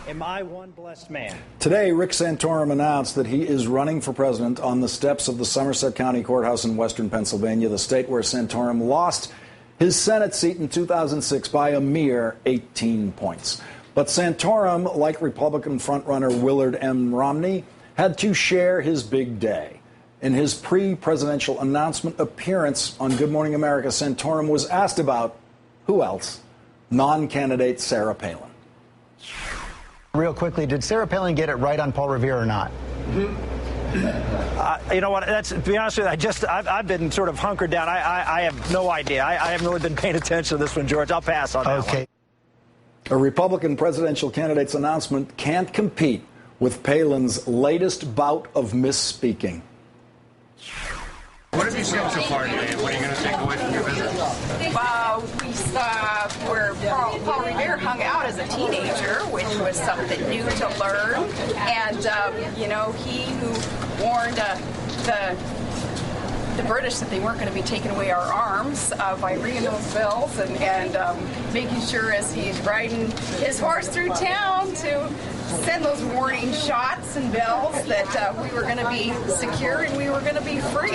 Am I one blessed man? Today, Rick Santorum announced that he is running for president on the steps of the Somerset County Courthouse in western Pennsylvania, the state where Santorum lost his Senate seat in 2006 by a mere 18 points. But Santorum, like Republican frontrunner Willard M. Romney, had to share his big day. In his pre-presidential announcement appearance on Good Morning America, Santorum was asked about, who else? Non-candidate Sarah Palin. Real quickly, did Sarah Palin get it right on Paul Revere or not? You know what? To be honest with you, I've been sort of hunkered down. I have no idea. I haven't really been paying attention to this one, George. I'll pass on that one. A Republican presidential candidate's announcement can't compete with Palin's latest bout of misspeaking. What have you seen so far today? What are you going to take away from your visit? We saw where Paul Revere hung out as a teenager, which was something new to learn. And, he who warned the British that they weren't going to be taking away our arms by ringing those bells and making sure as he's riding his horse through town to send those warning shots and bells that we were going to be secure and we were going to be free.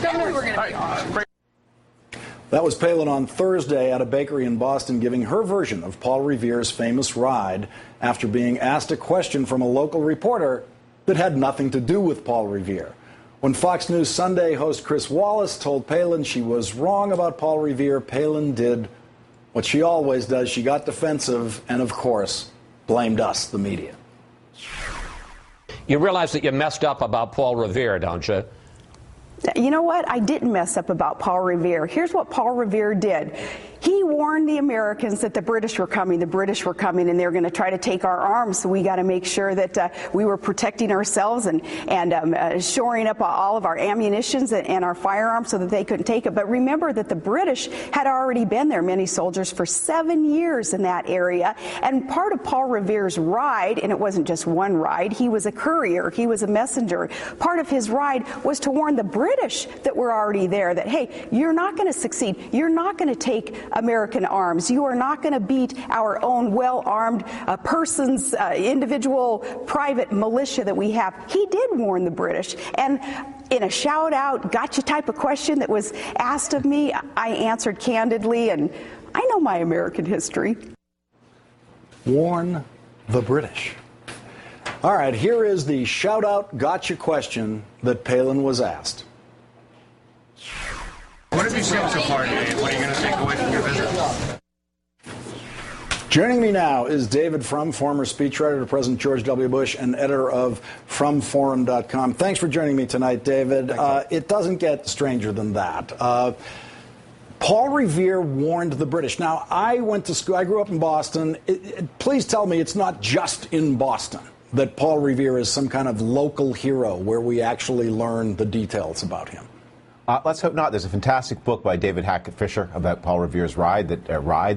And we were going to be armed. That was Palin on Thursday at a bakery in Boston giving her version of Paul Revere's famous ride after being asked a question from a local reporter that had nothing to do with Paul Revere. When Fox News Sunday host Chris Wallace told Palin she was wrong about Paul Revere, Palin did what she always does. She got defensive and, of course, blamed us, the media. You realize that you messed up about Paul Revere, don't you? You know what? I didn't mess up about Paul Revere. Here's what Paul Revere did. He warned the Americans that the British were coming, and they're going to try to take our arms. So we got to make sure that we were protecting ourselves and shoring up all of our ammunitions and our firearms so that they couldn't take it. But remember that the British had already been there, many soldiers, for 7 years in that area. And part of Paul Revere's ride, and it wasn't just one ride, he was a courier, he was a messenger. Part of his ride was to warn the British that were already there that, hey, you're not going to succeed. You're not going to take American arms. You are not going to beat our own well-armed persons, individual private militia that we have. He did warn the British. And in a shout-out, gotcha type of question that was asked of me, I answered candidly, and I know my American history. Warn the British. All right, here is the shout-out, gotcha question that Palin was asked. What have you seen so far today? What are you going to take away from your visit? Joining me now is David Frum, former speechwriter to President George W. Bush and editor of FrumForum.com. Thanks for joining me tonight, David. It doesn't get stranger than that. Paul Revere warned the British. Now, I went to school. I grew up in Boston. Please tell me it's not just in Boston that Paul Revere is some kind of local hero where we actually learn the details about him. Let's hope not. There's a fantastic book by David Hackett Fisher about Paul Revere's rides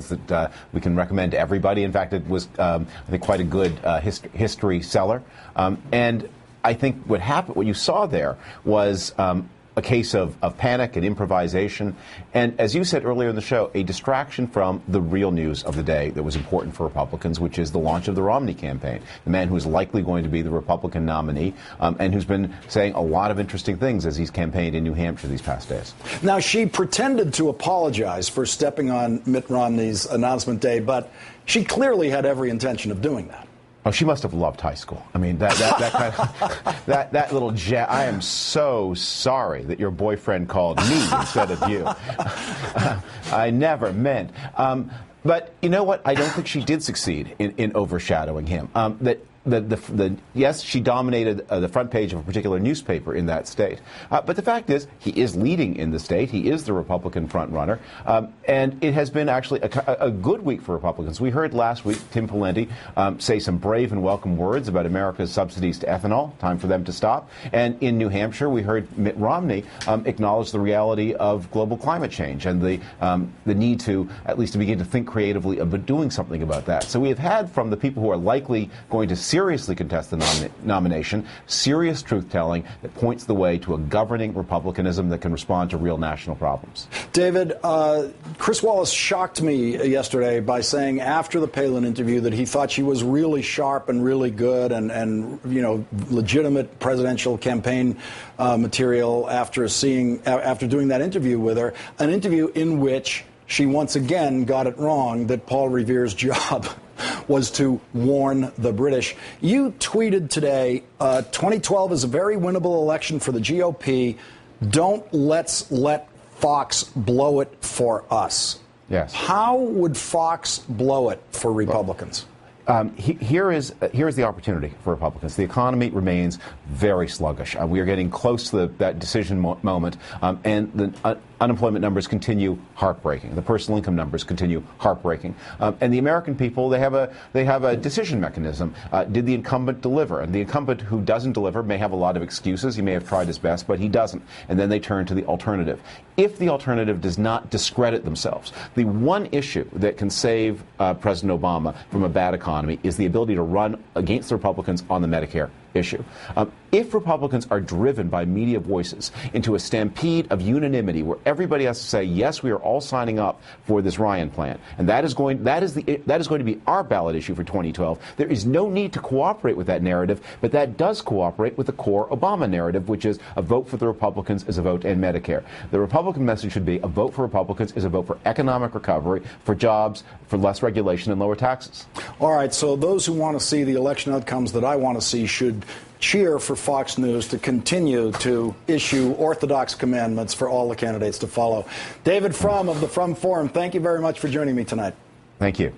that we can recommend to everybody. In fact, it was, I think, quite a good history seller. And I think what you saw there was a case of panic and improvisation, and as you said earlier in the show, a distraction from the real news of the day that was important for Republicans, which is the launch of the Romney campaign, the man who is likely going to be the Republican nominee, and who's been saying a lot of interesting things as he's campaigned in New Hampshire these past days. Now, she pretended to apologize for stepping on Mitt Romney's announcement day, but she clearly had every intention of doing that. Oh, she must have loved high school. I mean, that kind of, that little I am so sorry that your boyfriend called me instead of you. I never meant. But you know what? I don't think she did succeed in overshadowing him. Yes, she dominated the front page of a particular newspaper in that state. But the fact is, he is leading in the state. He is the Republican frontrunner. And it has been actually a good week for Republicans. We heard last week Tim Pawlenty say some brave and welcome words about America's subsidies to ethanol. Time for them to stop. And in New Hampshire, we heard Mitt Romney acknowledge the reality of global climate change and the need to at least to begin to think creatively about doing something about that. So we have had from the people who are likely going to seriously contest the nomination, serious truth-telling that points the way to a governing republicanism that can respond to real national problems. David, Chris Wallace shocked me yesterday by saying after the Palin interview that he thought she was really sharp and really good and you know, legitimate presidential campaign material after doing that interview with her, an interview in which she once again got it wrong that Paul Revere's job was to warn the British. You tweeted today, 2012 is a very winnable election for the GOP. Let's let Fox blow it for us. Yes. How would Fox blow it for Republicans? Here is the opportunity for Republicans. The economy remains very sluggish. We are getting close to that decision moment, and the unemployment numbers continue heartbreaking. The personal income numbers continue heartbreaking. And the American people, they have a decision mechanism. Did the incumbent deliver? And the incumbent who doesn't deliver may have a lot of excuses. He may have tried his best, but he doesn't. And then they turn to the alternative. If the alternative does not discredit themselves, the one issue that can save President Obama from a bad economy is the ability to run against the Republicans on the Medicare issue. If Republicans are driven by media voices into a stampede of unanimity where everybody has to say, yes, we are all signing up for this Ryan plan, and that is going to be our ballot issue for 2012, there is no need to cooperate with that narrative, but that does cooperate with the core Obama narrative, which is a vote for the Republicans is a vote to end Medicare. The Republican message should be a vote for Republicans is a vote for economic recovery, for jobs, for less regulation and lower taxes. All right, so those who want to see the election outcomes that I want to see should cheer for Fox News to continue to issue orthodox commandments for all the candidates to follow. David Frum of the Frum Forum, thank you very much for joining me tonight. Thank you.